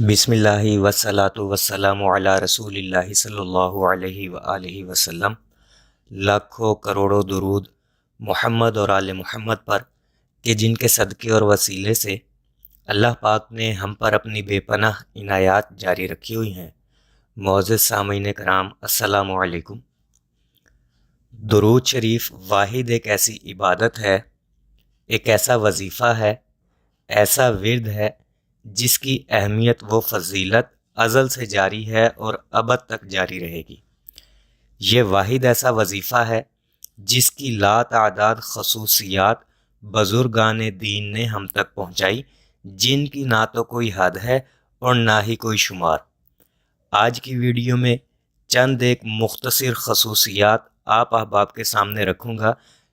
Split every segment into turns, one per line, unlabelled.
بسم اللہ وسلاۃ وسلام علی رسول اللہ صلی اللہ علیہ وآلہ وسلم۔ لاکھوں کروڑوں درود محمد اور آل محمد پر کہ جن کے صدقے اور وسیلے سے اللہ پاک نے ہم پر اپنی بے پناہ عنایات جاری رکھی ہوئی ہیں۔ معزز سامعین کرام، السلام علیکم۔ درود شریف واحد ایک ایسی عبادت ہے، ایک ایسا وظیفہ ہے، ایسا ورد ہے جس کی اہمیت و فضیلت ازل سے جاری ہے اور ابد تک جاری رہے گی۔ یہ واحد ایسا وظیفہ ہے جس کی لا تعداد خصوصیات بزرگان دین نے ہم تک پہنچائی، جن کی نہ تو کوئی حد ہے اور نہ ہی کوئی شمار۔ آج کی ویڈیو میں چند ایک مختصر خصوصیات آپ احباب کے سامنے رکھوں گا۔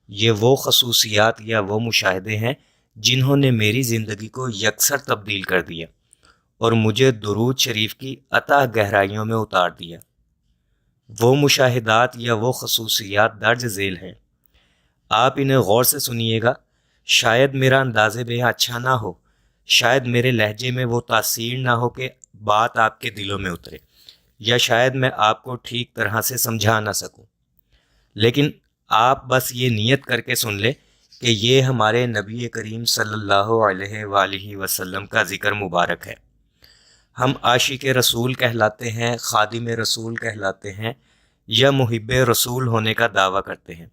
یہ وہ خصوصیات یا وہ مشاہدے ہیں جنہوں نے میری زندگی کو یکسر تبدیل کر دیا اور مجھے درود شریف کی اتھاہ گہرائیوں میں اتار دیا۔ وہ مشاہدات یا وہ خصوصیات درج ذیل ہیں، آپ انہیں غور سے سنیے گا۔ شاید میرا انداز بیاں اچھا نہ ہو، شاید میرے لہجے میں وہ تاثیر نہ ہو کہ بات آپ کے دلوں میں اترے، یا شاید میں آپ کو ٹھیک طرح سے سمجھا نہ سکوں، لیکن آپ بس یہ نیت کر کے سن لیں کہ یہ ہمارے نبی کریم صلی اللہ علیہ وآلہ وسلم کا ذکر مبارک ہے۔ ہم عاشق رسول کہلاتے ہیں، خادم رسول کہلاتے ہیں، یا محب رسول ہونے کا دعویٰ کرتے ہیں۔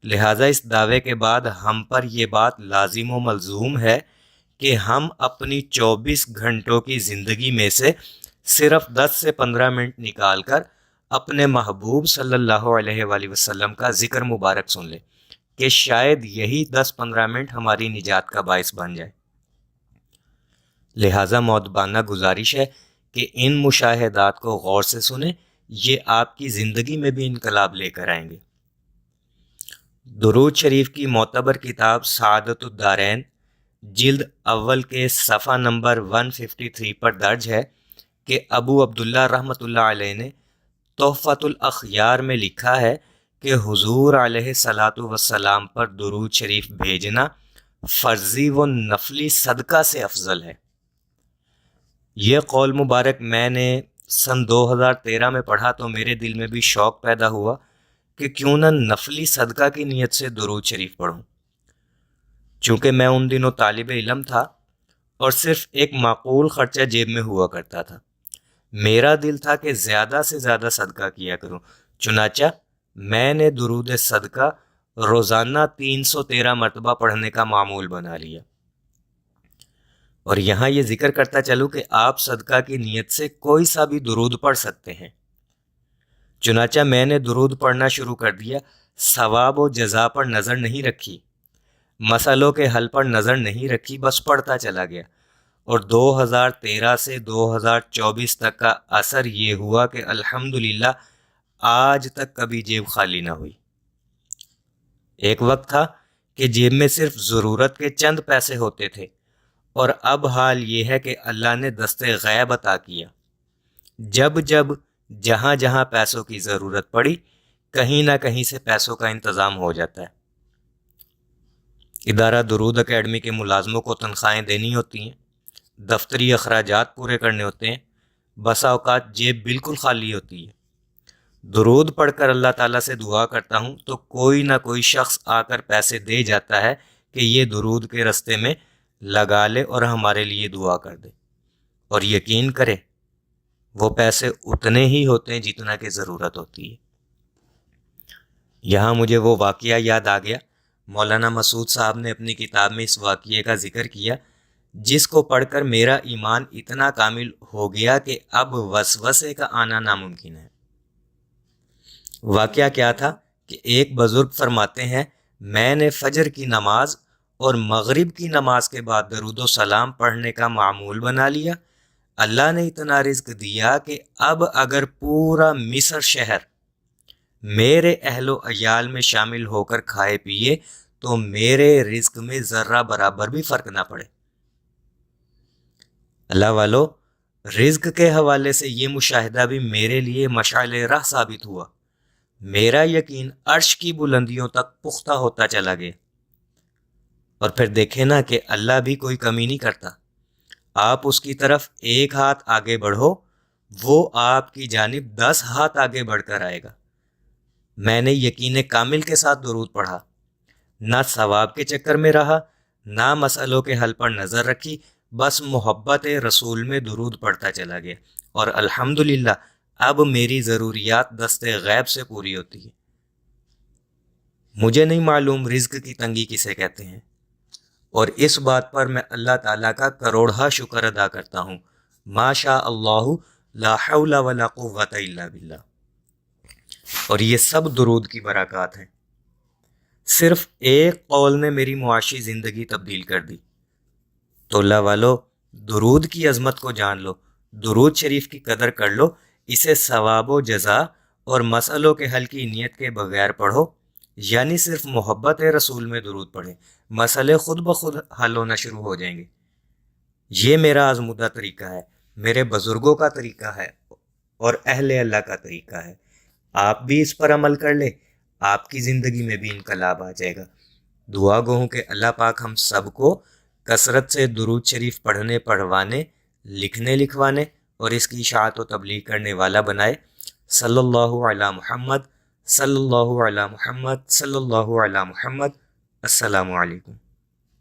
لہٰذا اس دعوے کے بعد ہم پر یہ بات لازم و ملزوم ہے کہ ہم اپنی 24 گھنٹوں کی زندگی میں سے صرف 10 سے 15 منٹ نکال کر اپنے محبوب صلی اللہ علیہ وآلہ وسلم کا ذکر مبارک سن لیں، کہ شاید یہی 10-15 منٹ ہماری نجات کا باعث بن جائے۔ لہٰذا مؤدبانہ گزارش ہے کہ ان مشاہدات کو غور سے سنیں، یہ آپ کی زندگی میں بھی انقلاب لے کر آئیں گے۔ درود شریف کی معتبر کتاب سعادت الدارین جلد اول کے صفحہ نمبر 153 پر درج ہے کہ ابو عبداللہ رحمۃ اللہ علیہ نے تحفۃ الاخیار میں لکھا ہے کہ حضور علیہ الصلاۃ والسلام پر درود شریف بھیجنا فرضی و نفلی صدقہ سے افضل ہے۔ یہ قول مبارک میں نے سن 2013 میں پڑھا تو میرے دل میں بھی شوق پیدا ہوا کہ کیوں نہ نفلی صدقہ کی نیت سے درود شریف پڑھوں۔ چونکہ میں ان دنوں طالب علم تھا اور صرف ایک معقول خرچہ جیب میں ہوا کرتا تھا، میرا دل تھا کہ زیادہ سے زیادہ صدقہ کیا کروں، چنانچہ میں نے درود صدقہ روزانہ 313 مرتبہ پڑھنے کا معمول بنا لیا۔ اور یہاں یہ ذکر کرتا چلوں کہ آپ صدقہ کی نیت سے کوئی سا بھی درود پڑھ سکتے ہیں۔ چنانچہ میں نے درود پڑھنا شروع کر دیا، ثواب و جزا پر نظر نہیں رکھی، مسئلوں کے حل پر نظر نہیں رکھی، بس پڑھتا چلا گیا۔ اور 2013 سے 2024 تک کا اثر یہ ہوا کہ الحمدللہ آج تک کبھی جیب خالی نہ ہوئی۔ ایک وقت تھا کہ جیب میں صرف ضرورت کے چند پیسے ہوتے تھے، اور اب حال یہ ہے کہ اللہ نے دست غیب عطا کیا۔ جب جب جہاں جہاں پیسوں کی ضرورت پڑی، کہیں نہ کہیں سے پیسوں کا انتظام ہو جاتا ہے۔ ادارہ درود اکیڈمی کے ملازموں کو تنخواہیں دینی ہوتی ہیں، دفتری اخراجات پورے کرنے ہوتے ہیں، بسا اوقات جیب بالکل خالی ہوتی ہے۔ درود پڑھ کر اللہ تعالیٰ سے دعا کرتا ہوں تو کوئی نہ کوئی شخص آ کر پیسے دے جاتا ہے کہ یہ درود کے رستے میں لگا لے اور ہمارے لیے دعا کر دے، اور یقین کرے وہ پیسے اتنے ہی ہوتے ہیں جتنا کہ ضرورت ہوتی ہے۔ یہاں مجھے وہ واقعہ یاد آ گیا، مولانا مسعود صاحب نے اپنی کتاب میں اس واقعے کا ذکر کیا، جس کو پڑھ کر میرا ایمان اتنا کامل ہو گیا کہ اب وسوسے کا آنا ناممکن ہے۔ واقعہ کیا تھا کہ ایک بزرگ فرماتے ہیں، میں نے فجر کی نماز اور مغرب کی نماز کے بعد درود و سلام پڑھنے کا معمول بنا لیا۔ اللہ نے اتنا رزق دیا کہ اب اگر پورا مصر شہر میرے اہل و عیال میں شامل ہو کر کھائے پیے تو میرے رزق میں ذرہ برابر بھی فرق نہ پڑے۔ اللہ والو، رزق کے حوالے سے یہ مشاہدہ بھی میرے لیے مشعل راہ ثابت ہوا۔ میرا یقین عرش کی بلندیوں تک پختہ ہوتا چلا گیا۔ اور پھر دیکھیں نا کہ اللہ بھی کوئی کمی نہیں کرتا، آپ اس کی طرف 1 ہاتھ آگے بڑھو، وہ آپ کی جانب 10 ہاتھ آگے بڑھ کر آئے گا۔ میں نے یقین کامل کے ساتھ درود پڑھا، نہ ثواب کے چکر میں رہا، نہ مسئلوں کے حل پر نظر رکھی، بس محبت رسول میں درود پڑھتا چلا گیا، اور الحمدللہ اب میری ضروریات دست غیب سے پوری ہوتی ہے۔ مجھے نہیں معلوم رزق کی تنگی کسے کہتے ہیں، اور اس بات پر میں اللہ تعالیٰ کا کروڑہا شکر ادا کرتا ہوں۔ ما شاء اللہ لا حول ولا قوت الا باللہ۔ اور یہ سب درود کی برکات ہیں۔ صرف ایک قول نے میری معاشی زندگی تبدیل کر دی۔ تو اللہ والو، درود کی عظمت کو جان لو، درود شریف کی قدر کر لو، اسے ثواب و جزا اور مسئلوں کے حل کی نیت کے بغیر پڑھو، یعنی صرف محبت رسول میں درود پڑھیں، مسئلے خود بخود حل ہونا شروع ہو جائیں گے۔ یہ میرا آزمودہ طریقہ ہے، میرے بزرگوں کا طریقہ ہے، اور اہل اللہ کا طریقہ ہے۔ آپ بھی اس پر عمل کر لیں، آپ کی زندگی میں بھی انقلاب آ جائے گا۔ دعا گو ہوں کہ اللہ پاک ہم سب کو کثرت سے درود شریف پڑھنے، پڑھوانے، لکھنے، لکھوانے اور اس کی اشاعت و تبلیغ کرنے والا بنائے۔ صلی اللہ علی محمد، صلی اللہ علی محمد، صلی اللہ علی محمد۔ السلام علیکم۔